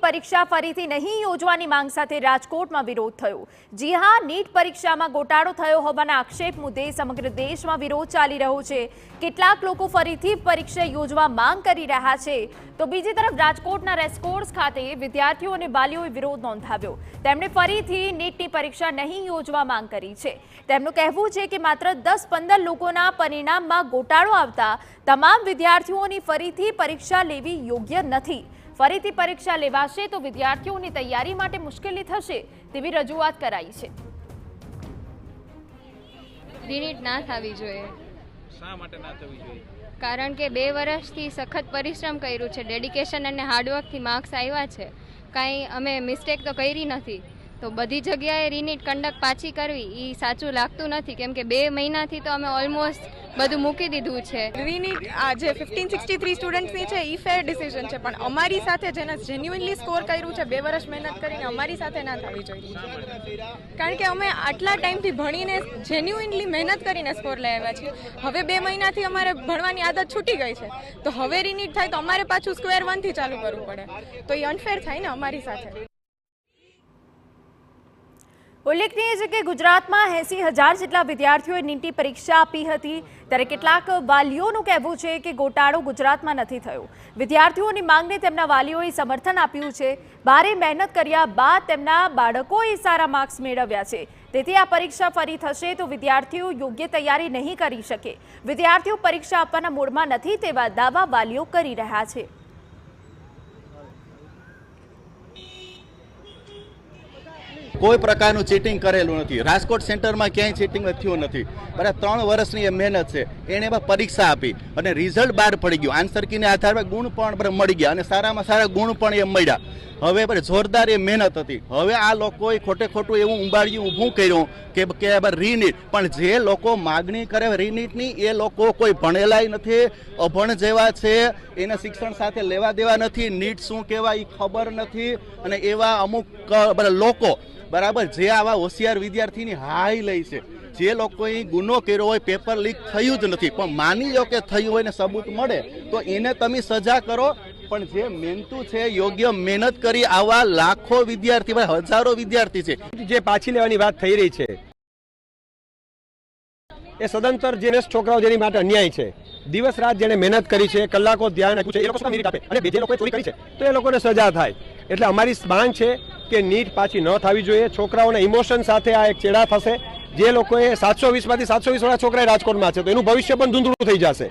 પરીક્ષા ફરીથી નહીં યોજવાની માંગ સાથે રાજકોટમાં વિરોધ થયો। જી હા, નીટ પરીક્ષામાં ગોટાળો થયો હોવાના આક્ષેપ મુદ્દે સમગ્ર દેશમાં વિરોધ ચાલી રહ્યો છે। કેટલાક લોકો ફરીથી પરીક્ષા યોજવા માંગ કરી રહ્યા છે, તો બીજી તરફ રાજકોટના રેસકોર્સ ખાતે વિદ્યાર્થીઓ અને વાલીઓએ વિરોધ નોંધાવ્યો। તેમણે ફરીથી નીટની પરીક્ષા નહીં યોજવા માંગ કરી છે। તેમનું કહેવું છે કે માત્ર 10-15 લોકોના પરિણામમાં ગોટાળો આવતા તમામ વિદ્યાર્થીઓની ફરીથી પરીક્ષા લેવી યોગ્ય નથી। ફરીથી પરીક્ષા લેવાશે તો વિદ્યાર્થીઓની તૈયારી માટે મુશ્કેલી થશે તેવી રજૂઆત કરાઈ છે। રીનીટ ના થવી જોઈએ। શા માટે ના થવી જોઈએ? કારણ કે 2 વર્ષથી સખત પરિશ્રમ કર્યું છે, ડેડિકેશન અને હાર્ડવર્કથી માર્ક્સ આવ્યા છે। કાંઈ અમે મિસ્ટેક તો કરી નથી, તો બધી જગ્યાએ રીનીટ કન્ડક્ટ પાછી કરવી એ સાચું લાગતું નથી, કેમ કે 2 મહિનાથી તો અમે ઓલમોસ્ટ બધું મૂકી દીધું છે। રીનીટ આ જે 1563 સ્ટુડન્ટ્સની છે એ ફેર ડિસિઝન છે, પણ અમારી સાથે જેને જેન્યુઇનલી સ્કોર કર્યું છે 2 વર્ષ મહેનત કરીને, અમારી સાથે ના થવી જોઈએ। કારણ કે અમે આટલા ટાઈમથી ભણીને જેન્યુઇનલી મહેનત કરીને સ્કોર લઈ આવ્યા છીએ। હવે 2 મહિનાથી અમારે ભણવાની આદત છૂટી ગઈ છે, તો હવે રીનીટ થાય તો અમારે પાછું સ્ક્વેર 1 થી ચાલુ કરવું પડે, તો એ અનફેર થાય ને અમારી સાથે। ઉલ્લેખનીય છે કે ગુજરાતમાં 80,000 જેટલા વિદ્યાર્થીઓએ નીટની પરીક્ષા આપી હતી, ત્યારે કેટલાક વાલીઓનું કહેવું છે કે ગોટાળો ગુજરાતમાં નથી થયો। વિદ્યાર્થીઓની માંગને તેમના વાલીઓએ સમર્થન આપ્યું છે। ભારે મહેનત કર્યા બાદ તેમના બાળકોએ સારા માર્ક્સ મેળવ્યા છે, તેથી આ પરીક્ષા ફરી થશે તો વિદ્યાર્થીઓ યોગ્ય તૈયારી નહીં કરી શકે। વિદ્યાર્થીઓ પરીક્ષા આપવાના મૂડમાં નથી તેવા દાવા વાલીઓ કરી રહ્યા છે। કોઈ પ્રકારનું ચીટિંગ કરેલું નથી। રાજકોટ સેન્ટરમાં ક્યાંય ચીટિંગ થયું નથી। બરાબર 3 વર્ષની મહેનત છે, એણે એમાં પરીક્ષા આપી અને રિઝલ્ટ બહાર પડી ગયું। આન્સર કીને આધારે ગુણ પણ મળી ગયા અને સારામાં સારા ગુણ પણ એ મળ્યા। હવે પણ જોરદાર એ મહેનત હતી। હવે આ લોકોએ ખોટે ખોટું એવું ઉંબાડિયું ઊભું કર્યું કે રીનીટ, પણ જે લોકો માગણી કરે રીનીટની એ લોકો કોઈ ભણેલાય નથી, અભણ જેવા છે, એને શિક્ષણ સાથે લેવા દેવા નથી, નીટ શું કહેવાય એ ખબર નથી। અને એવા અમુક લોકો બરાબર જે આવા હોશિયાર વિદ્યાર્થીની હાઈ લે છે, જે લોકોએ ગુનો કર્યો હોય, પેપર લીક થયું જ નથી, પણ માની લો કે થયું હોય ને સબૂત મળે તો એને તમે સજા કરો। પણ જે મહેનતું છે, યોગ્ય મહેનત કરી આવા લાખો વિદ્યાર્થી, હજારો વિદ્યાર્થી છે, જે પાછી લેવાની વાત થઈ રહી છે એ સદંતર જે છોકરાઓ જેની માટે અન્યાય છે। દિવસ રાત જેને મહેનત કરી છે, કલાકો ધ્યાન આપ્યું છે, એ લોકો મેરિટ આપે અને જે લોકોએ ચોરી કરી છે તો એ લોકોને સજા થાય। એટલે અમારી માંગ છે કે નીટ પાછી ન થવી જોઈએ। છોકરાઓના ઇમોશન સાથે આ એક ચેડા થશે। જે લોકોએ 720 માંથી 720 વાળા છોકરા રાજકોટમાં છે તો એનું ભવિષ્ય પણ ધૂંધળું થઈ જશે।